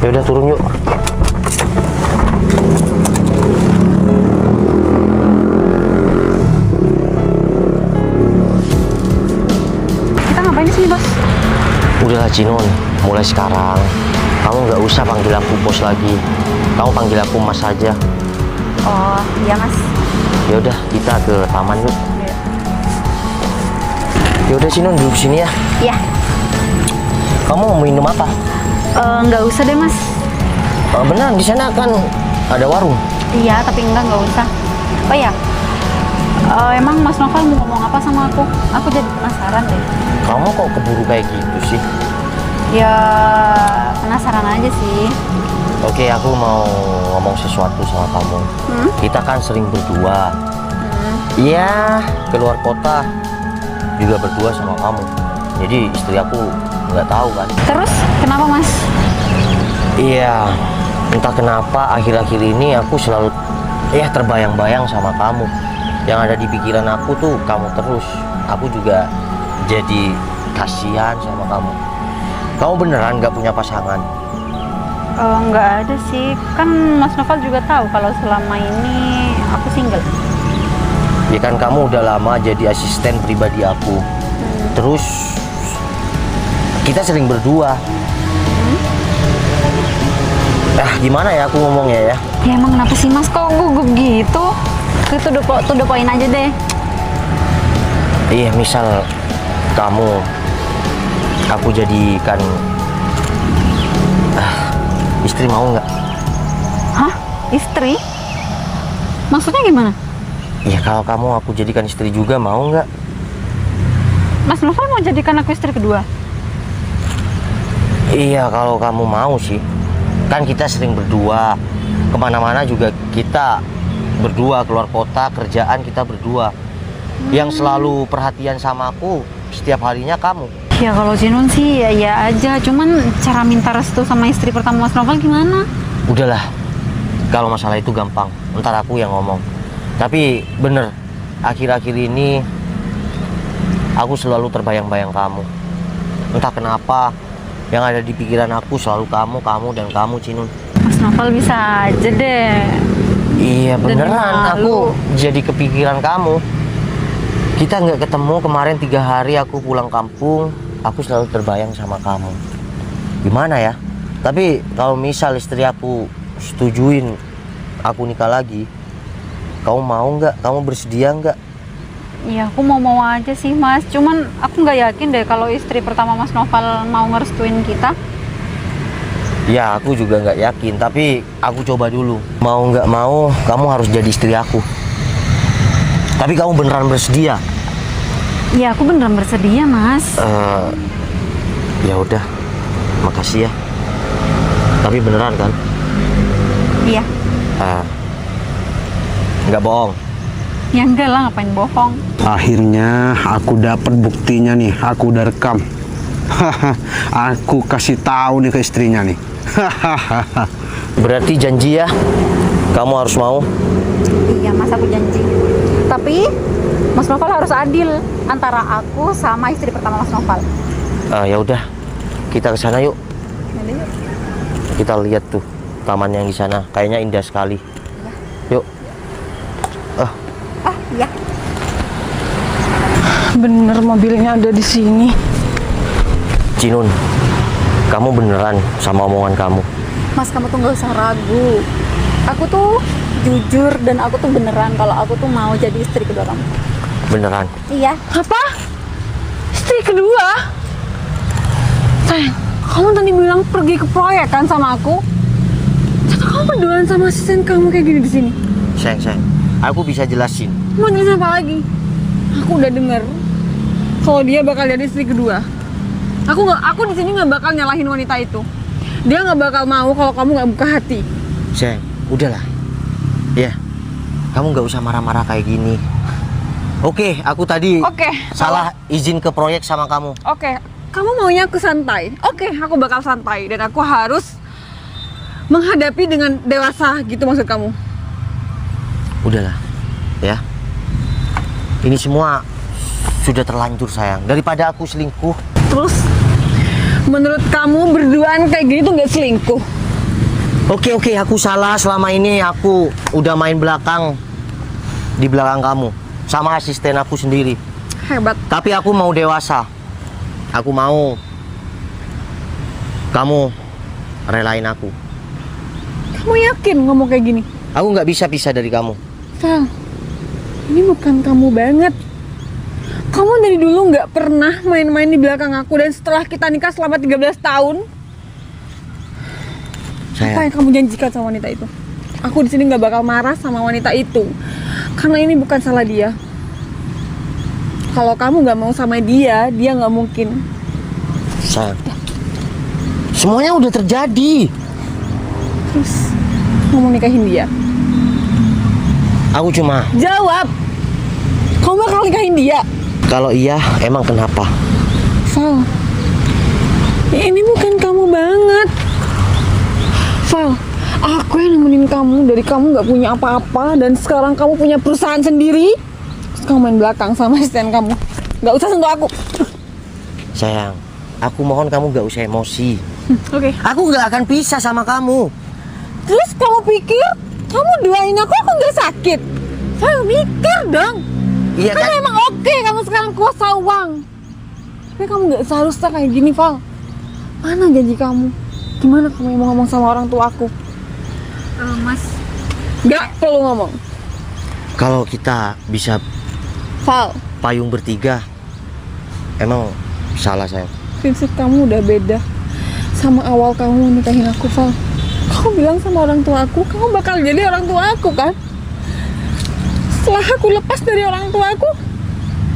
Ya udah turun yuk. Kita ngapain sih, Bos? Udahlah Cinun, mulai sekarang kamu nggak usah panggil aku bos lagi. Kamu panggil aku mas saja. Oh, iya, Mas. Ya udah, kita ke taman yuk. Iya. Ya udah Cinun, duduk sini ya. Iya. Kamu mau minum apa? Nggak usah deh, Mas. Beneran di sana kan ada warung. Iya, tapi nggak usah. Oh ya, emang Mas Novel mau ngomong apa sama aku? Aku jadi penasaran deh. Kamu kok keburu kayak gitu sih? Ya, penasaran aja sih. Oke, aku mau ngomong sesuatu sama kamu. Kita kan sering berdua. Iya, keluar kota juga berdua sama kamu. Jadi istri aku nggak tahu kan. Terus, kenapa, Mas? Iya, entah kenapa akhir-akhir ini aku selalu terbayang-bayang sama kamu. Yang ada di pikiran aku tuh kamu terus. Aku juga jadi kasihan sama kamu. Kamu beneran nggak punya pasangan? Nggak ada sih. Kan Mas Novel juga tahu kalau selama ini aku single. Ya kan kamu udah lama jadi asisten pribadi aku. Terus kita sering berdua. Gimana ya aku ngomongnya ya? Ya emang kenapa sih, Mas, kok gugup gitu? Itu udah poin aja deh. Iya, misal kamu aku jadikan istri, mau nggak? Hah? Istri? Maksudnya gimana? Ya kalau kamu aku jadikan istri juga, mau nggak? Mas Novel mau jadikan aku istri kedua? Iya, kalau kamu mau sih. Kan kita sering berdua, kemana-mana juga kita berdua, keluar kota, kerjaan kita berdua. Yang selalu perhatian sama aku setiap harinya kamu. Ya kalau Jinun sih ya aja, cuman cara minta restu sama istri pertama Mas Novel gimana? Udahlah, kalau masalah itu gampang, ntar aku yang ngomong. Tapi bener, akhir-akhir ini aku selalu terbayang-bayang kamu. Entah kenapa, yang ada di pikiran aku selalu kamu, dan kamu, Cinun. Mas Novel bisa aja deh. Iya beneran, malu. aku jadi kepikiran kamu. Kita nggak ketemu kemarin 3 hari, aku pulang kampung, aku selalu terbayang sama kamu. Gimana ya? Tapi kalau misal istri aku setujuin aku nikah lagi, kamu mau nggak? Kamu bersedia nggak? Iya, aku mau aja sih, Mas. Cuman aku nggak yakin deh kalau istri pertama Mas Novel mau ngerestuin kita. Ya, aku juga nggak yakin, tapi aku coba dulu. Mau nggak mau, kamu harus jadi istri aku. Tapi kamu beneran bersedia? Iya, aku beneran bersedia, Mas. Ya udah, makasih ya. Tapi beneran kan? Iya. Nggak bohong. Ya enggak lah, ngapain bohong. Akhirnya aku dapat buktinya nih, aku udah rekam. Aku kasih tahu nih ke istrinya nih. Berarti janji ya, kamu harus mau. Iya, Mas, aku janji. Tapi Mas Novel harus adil antara aku sama istri pertama Mas Novel. Ya udah, kita ke sana yuk. Yaudah, yuk. Kita lihat tuh taman yang di sana, kayaknya indah sekali. Yuk. Iya. Bener mobilnya ada di sini. Cinun, kamu beneran sama omongan kamu? Mas, kamu tuh nggak usah ragu. Aku tuh jujur dan aku tuh beneran kalau aku tuh mau jadi istri kedua kamu. Beneran? Iya. Apa? Istri kedua? Sayang, kamu tadi bilang pergi ke proyek kan sama aku? Ternyata kamu berduaan sama asisten kamu kayak gini di sini. Sayang, aku bisa jelasin. Mau jelasin apa lagi? Aku udah denger kalau dia bakal jadi istri kedua. Aku di sini nggak bakal nyalahin wanita itu. Dia nggak bakal mau kalau kamu nggak buka hati. Sayang, udahlah. Ya, kamu nggak usah marah-marah kayak gini. Oke, aku tadi salah izin ke proyek sama kamu. Oke, kamu maunya aku santai. Oke, aku bakal santai dan aku harus menghadapi dengan dewasa gitu maksud kamu. Udahlah, ya. Ini semua sudah terlanjur sayang. Daripada aku selingkuh. Terus, menurut kamu berduaan kayak gini tuh nggak selingkuh? Oke, aku salah. Selama ini aku udah main belakang di belakang kamu sama asisten aku sendiri. Hebat. Tapi aku mau dewasa. Aku mau kamu relain aku. Kamu yakin ngomong kayak gini? Aku nggak bisa pisah dari kamu. Val, ini bukan kamu banget. Kamu dari dulu nggak pernah main-main di belakang aku, dan setelah kita nikah selama 13 tahun, apa yang kamu janjikan sama wanita itu? Aku di sini nggak bakal marah sama wanita itu, karena ini bukan salah dia. Kalau kamu nggak mau sama dia nggak mungkin. Sayang, semuanya udah terjadi. Terus kamu nikahin dia? Aku cuma Jawab. Kamu bakal nikahin dia? kalau iya, emang kenapa? Val, ini bukan kamu banget. Val, aku yang nemenin kamu dari kamu nggak punya apa-apa, dan sekarang kamu punya perusahaan sendiri. Terus kamu main belakang sama asisten kamu. Nggak usah sentuh aku. Sayang, aku mohon kamu gak usah emosi. Oke. Aku gak akan pisah sama kamu. Terus kamu pikir kamu doain aku nggak sakit? Val, mikir dong. Iya Kan kan? emang oke kamu sekarang kuasa uang, tapi kamu nggak seharusnya kayak gini, Val. Mana janji kamu? Gimana kamu mau ngomong sama orang tua aku? Mas, Nggak perlu ngomong. Kalau kita bisa Val, payung bertiga, emang salah sayang. prinsip kamu udah beda sama awal kamu nikahin aku, Val. Kamu bilang sama orang tua aku, kamu bakal jadi orang tua aku kan? Setelah aku lepas dari orang tua aku,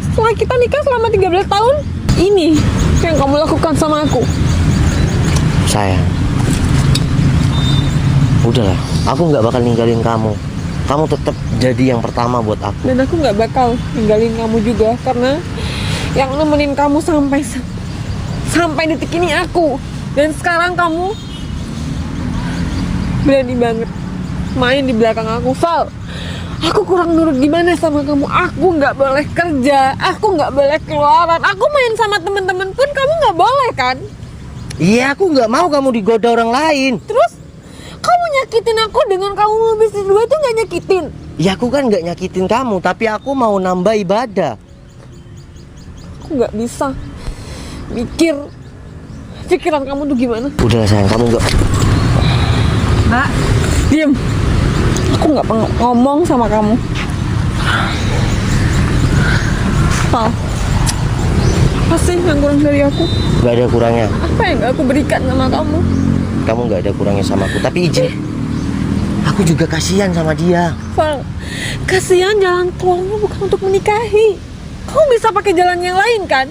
setelah kita nikah selama 13 tahun, ini yang kamu lakukan sama aku. Sayang, udahlah, aku nggak bakal ninggalin kamu. Kamu tetap jadi yang pertama buat aku. Dan aku nggak bakal ninggalin kamu juga, karena yang nemenin kamu sampai detik ini aku. Dan sekarang kamu berani banget main di belakang aku, Val. Aku kurang nurut gimana sama kamu? Aku nggak boleh kerja, aku nggak boleh keluaran, aku main sama temen-temen pun kamu nggak boleh kan? Iya, aku nggak mau kamu digoda orang lain. Terus kamu nyakitin aku dengan kamu mau bisnis dua itu nggak nyakitin? Ya aku kan nggak nyakitin kamu, tapi aku mau nambah ibadah. Aku nggak bisa mikir pikiran kamu tuh gimana. Udahlah sayang, kamu nggak. Mbak, Diam. Aku nggak pengen ngomong sama kamu. Val, apa sih yang kurang dari aku? Nggak ada kurangnya. Apa yang nggak aku berikan sama kamu? Kamu nggak ada kurangnya sama aku. Tapi izin, aku juga kasihan sama dia. Val, kasihan jalan keluarnya bukan untuk menikahi. Kamu bisa pakai jalan yang lain kan?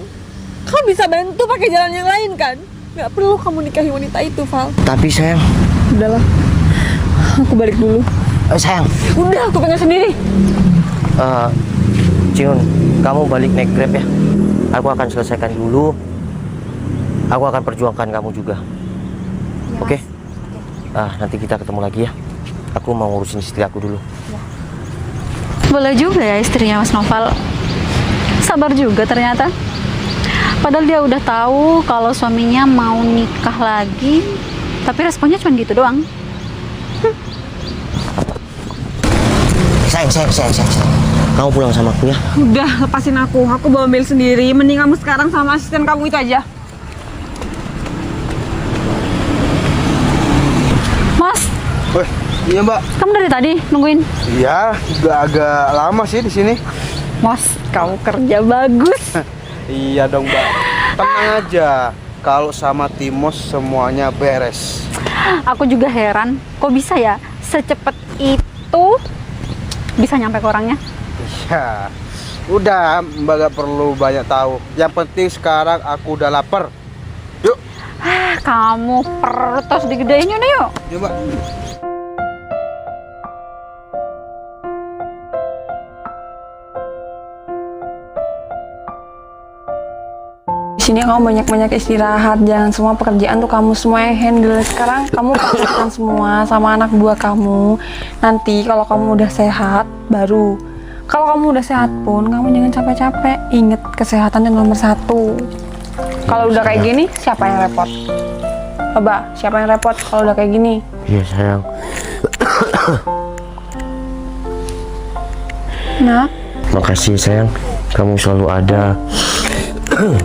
Kamu bisa bantu pakai jalan yang lain kan? Nggak perlu kamu nikahi wanita itu, Val. Tapi sayang, Udahlah, aku balik dulu. sayang. Udah, aku pengen sendiri. Ciun, kamu balik naik Grab ya. Aku akan selesaikan dulu. Aku akan perjuangkan kamu juga. ya, Oke? Mas. Nanti kita ketemu lagi ya. Aku mau ngurusin istri aku dulu. Boleh juga ya istrinya Mas Noval. Sabar juga ternyata. Padahal dia udah tahu kalau suaminya mau nikah lagi, tapi responnya cuma gitu doang. Sayang. Kamu pulang sama aku ya. Udah, lepasin aku. Aku bawa mobil sendiri. Mending kamu sekarang sama asisten kamu itu aja. Mas, Iya mbak. kamu dari tadi nungguin? Iya, udah agak lama sih di sini. Mas, kamu kerja bagus. Iya dong mbak. Tenang aja. Kalau sama Timos semuanya beres. Aku juga heran, kok bisa ya secepat itu bisa nyampe ke orangnya? Iya. Udah, mbak gak perlu banyak tahu. Yang penting sekarang aku udah lapar. Yuk. Kamu perut terus digedein udah yuk. Yuk mbak. Di sini kamu banyak-banyak istirahat, jangan semua pekerjaan tuh kamu semua yang handle. Sekarang kamu praktekkan semua sama anak buah kamu. Nanti kalau kamu udah sehat, baru. Kalau kamu udah sehat pun, kamu jangan capek-capek. Ingat, kesehatan yang nomor 1. Kalau udah kayak gini, siapa yang repot? Coba, siapa yang repot kalau udah kayak gini? Iya sayang. Nak, Makasih sayang, kamu selalu ada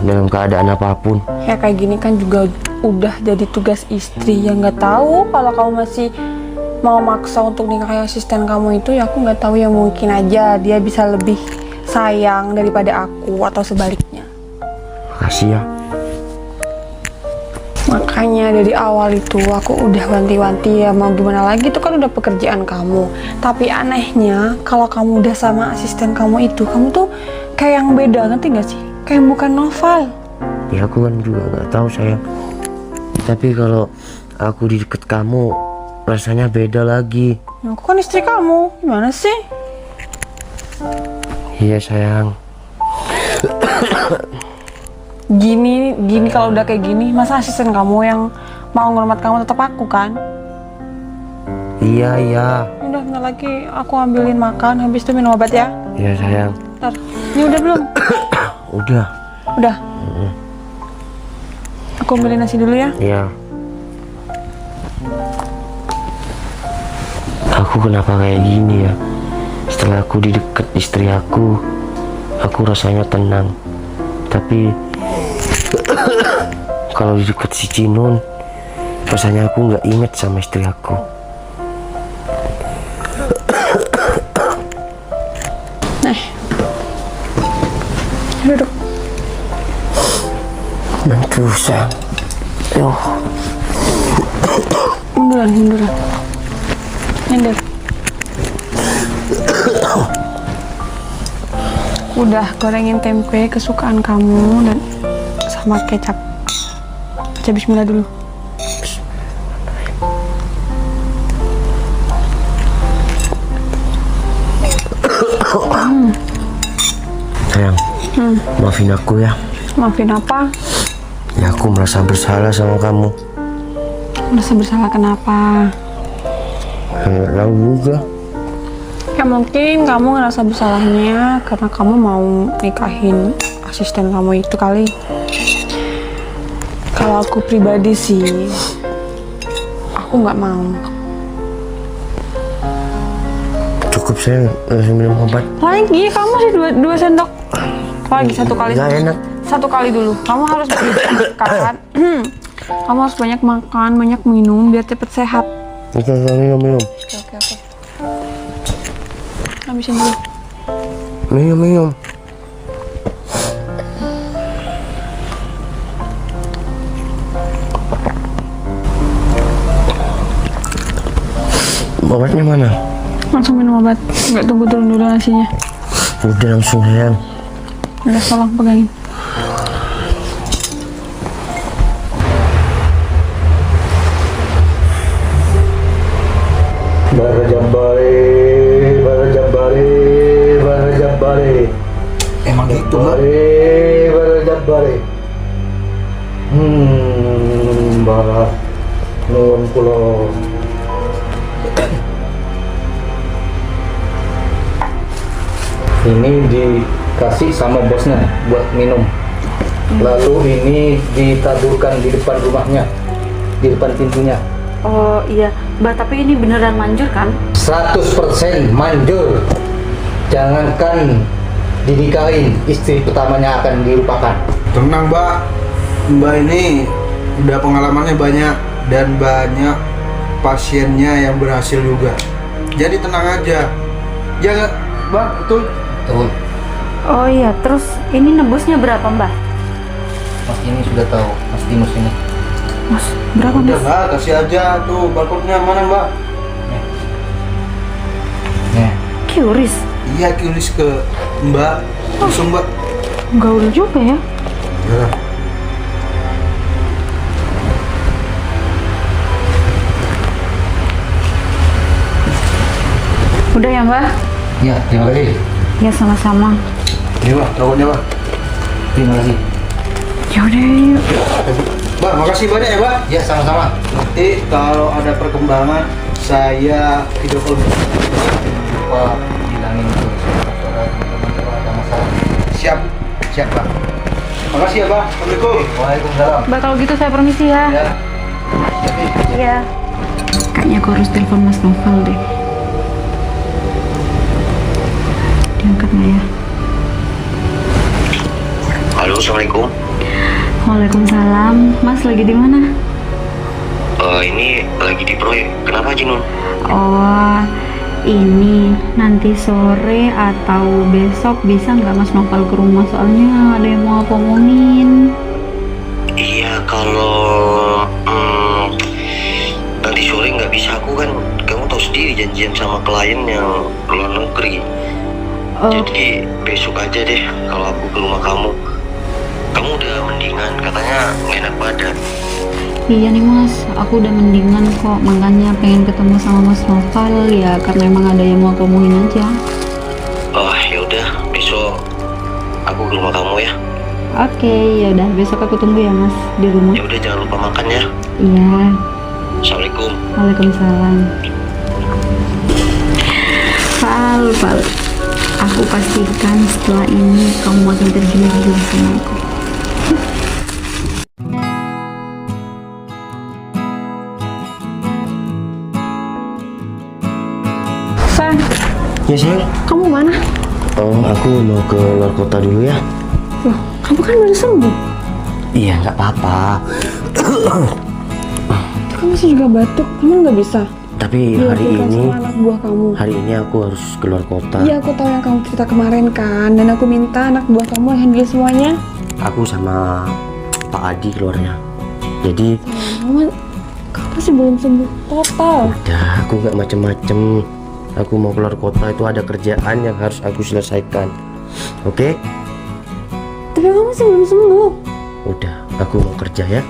dalam keadaan apapun. ya kayak gini kan juga udah jadi tugas istri. Yang nggak tahu kalau kamu masih mau maksa untuk nikahi asisten kamu itu, ya aku nggak tahu, ya mungkin aja dia bisa lebih sayang daripada aku atau sebaliknya. Makasih ya. Makanya dari awal itu aku udah wanti-wanti, ya mau gimana lagi, itu kan udah pekerjaan kamu. Tapi anehnya kalau kamu udah sama asisten kamu itu, kamu tuh kayak yang beda, ngerti gak sih? Kayak bukan Noval. Ya aku kan juga nggak tahu sayang. Tapi kalau aku di deket kamu rasanya beda lagi. Aku kan istri kamu, gimana sih? Iya sayang. Gini kalau udah kayak gini, masa asisten kamu yang mau ngormat kamu tetap aku kan? Iya. Udah, bentar lagi aku ambilin makan, habis itu minum obat ya. Iya sayang. Ntar, ini udah belum? Udah. Udah. Aku ambilin nasi dulu ya. Iya. Aku kenapa kayak gini ya? Setelah aku di deket istri aku rasanya tenang. Tapi kalau di deket si Cinun, rasanya aku nggak inget sama istri aku. Duduk. Aduh sayang. Munduran. Nyender. Udah gorengin tempe kesukaan kamu dan sama kecap. Baca bismillah dulu. Sayang, maafin aku ya. Maafin apa? Ya aku merasa bersalah sama kamu. Merasa bersalah kenapa? Nggak tahu juga. Ya mungkin kamu ngerasa bersalahnya karena kamu mau nikahin asisten kamu itu kali. Kalau aku pribadi sih, aku nggak mau. Cukup sayang, langsung minum obat. Lagi kamu sih dua sendok. Lagi satu kali. Nggak enak. Satu kali dulu. Kamu harus banyak makan. Kamu harus banyak makan, banyak minum biar cepet sehat. Oke, minum. Oke. Habisin dulu. Minum. Obatnya mana? Langsung minum obat. Nggak tunggu turun dulu nasinya. Udah langsung sayang. Udah, tolong pegangin. Barajambare. Emang gitu mbak? Barajambare. Mbak Nun Pulau. Ini dikasih sama bosnya buat minum. Lalu ini ditaburkan di depan rumahnya, di depan pintunya. Oh iya, Mbak, tapi ini beneran manjur kan? 100% manjur. Jangankan dinikahin, istri pertamanya akan dilupakan. Tenang mbak, mbak ini udah pengalamannya banyak dan banyak pasiennya yang berhasil juga. Jadi tenang aja. Jangan mbak, betul. Betul. Oh iya, terus ini nebusnya berapa, Mbak? Mas ini sudah tahu, Mas Dimas ini. Mas, berapa, Udah Mas? mbak, kasih aja tuh barcode-nya mana mbak? Nih, Qris. Iya, kiris ke mbak. Langsung mbak. Gaul juga ya. Ya. Udah ya, Mbak? ya terima kasih. Ya, sama-sama. Ini mbak, rokoknya mbak. Terima kasih. Ya udah, yuk. Mbak, makasih banyak ya mbak. Ya sama-sama. Nanti kalau ada perkembangan saya video call. Lupa bilangin ke saudara teman-teman kalau ada masalah. Siap, siap pak. Makasih ya pak. Assalamualaikum. Waalaikumsalam. Mbak, kalau gitu saya permisi ya. Ya. Iya. Kayaknya aku harus telepon Mas Novel deh. Diangkat nggak ya? Halo, assalamualaikum. Waalaikumsalam. Mas lagi di mana? Ini lagi di proyek. Kenapa Jinun? Oh, ini nanti sore atau besok bisa nggak Mas Novel ke rumah? Soalnya ada yang mau aku omongin. Iya, kalau nanti sore nggak bisa, aku kan kamu tahu sendiri janjian sama klien yang luar negeri. Jadi besok aja deh kalau aku ke rumah kamu. Kamu udah mendingan, katanya nggak enak badan. Iya nih Mas, aku udah mendingan kok. Makanya pengen ketemu sama Mas Novel ya, karena emang ada yang mau aku omongin aja. Oh ya udah, besok aku ke rumah kamu ya. Oke, ya udah besok aku tunggu ya Mas di rumah. Ya udah, jangan lupa makan ya. Iya. Assalamualaikum. Waalaikumsalam. Fal, aku pastikan setelah ini kamu makin tergila-gila sama aku. Sayang, Ya sayang. kamu mana? Aku mau ke luar kota dulu ya. Loh, kamu kan baru sembuh. Iya, nggak apa-apa. Kamu masih juga batuk, kamu nggak bisa. Tapi Dilakukan sama anak buah kamu. hari ini aku harus keluar kota. Iya, aku tahu yang kamu cerita kemarin kan, dan aku minta anak buah kamu yang handle semuanya. Aku sama Pak Adi keluarnya. Jadi Sayang, kamu masih belum sembuh total. udah, aku nggak macem-macem. Aku mau keluar kota, itu ada kerjaan yang harus aku selesaikan. Oke? Tapi kamu masih belum sembuh. Udah, aku mau kerja ya.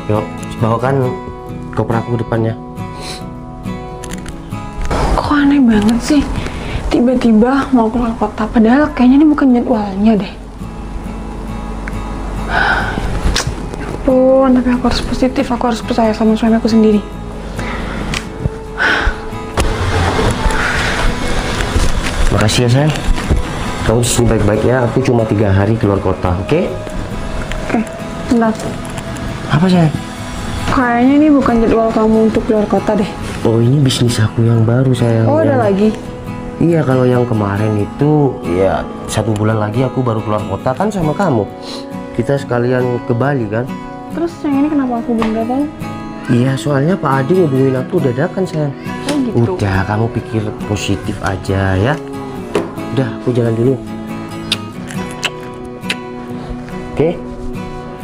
Yuk, bawakan koper aku ke depannya. Kok aneh banget sih? Tiba-tiba mau keluar kota, padahal kayaknya ini bukan jadwalnya deh. Oh, tapi aku harus positif, aku harus percaya sama suami aku sendiri. Makasih ya sayang. Kamu di sini baik-baik ya. Aku cuma 3 hari keluar kota, oke? Oke, bentar. Apa sayang? Kayaknya ini bukan jadwal kamu untuk keluar kota deh. Oh, ini bisnis aku yang baru sayang. Oh, ada Yang- lagi? Iya, kalau yang kemarin itu ya 1 bulan lagi aku baru keluar kota kan sama kamu. Kita sekalian ke Bali kan? Terus yang ini kenapa aku belum datang? Iya, soalnya Pak Adi ngubungin aku dadakan sayang. Oh gitu. Udah, kamu pikir positif aja ya. Udah, aku jalan dulu. Oke?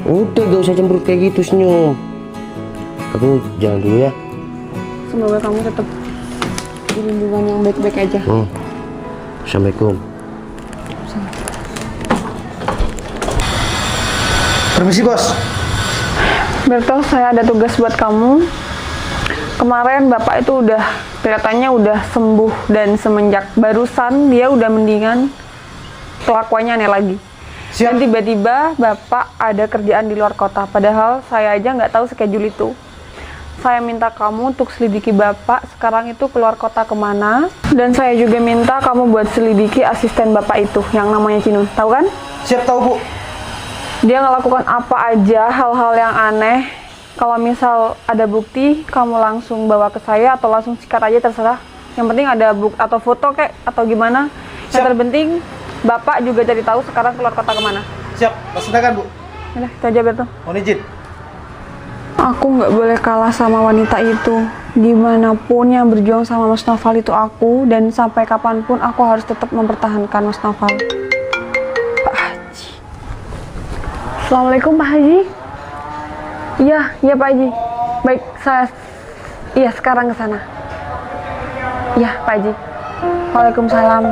Udah, gak usah cemberut kayak gitu, senyum. Aku jalan dulu ya. Semoga kamu tetap di lingkungan yang baik-baik aja. Assalamualaikum. Permisi bos. Bertel, saya ada tugas buat kamu. Kemarin bapak itu udah kelihatannya udah sembuh, dan semenjak barusan dia udah mendingan, kelakuannya aneh lagi. Siap. Dan tiba-tiba bapak ada kerjaan di luar kota, padahal saya aja nggak tahu schedule itu. Saya minta kamu untuk selidiki bapak sekarang itu keluar kota kemana, dan saya juga minta kamu buat selidiki asisten bapak itu yang namanya Cinun, tahu kan? Siap, tahu Bu. Dia ngelakukan apa aja hal-hal yang aneh. Kalau misal ada bukti, kamu langsung bawa ke saya atau langsung sikat aja, terserah. Yang penting ada bukti atau foto kayak atau gimana. Yang Siap. terpenting bapak juga jadi tahu sekarang keluar kota kemana. Siap, laksanakan Bu. Udah, itu aja Berto. Mohon izin. Aku nggak boleh kalah sama wanita itu. Dimanapun yang berjuang sama Mas Novel itu aku, dan sampai kapanpun aku harus tetap mempertahankan Mas Novel. Pak Haji. Assalamualaikum Pak Haji. Iya Pak Haji. Baik, saya sekarang ke sana. Iya Pak Haji. Waalaikumsalam.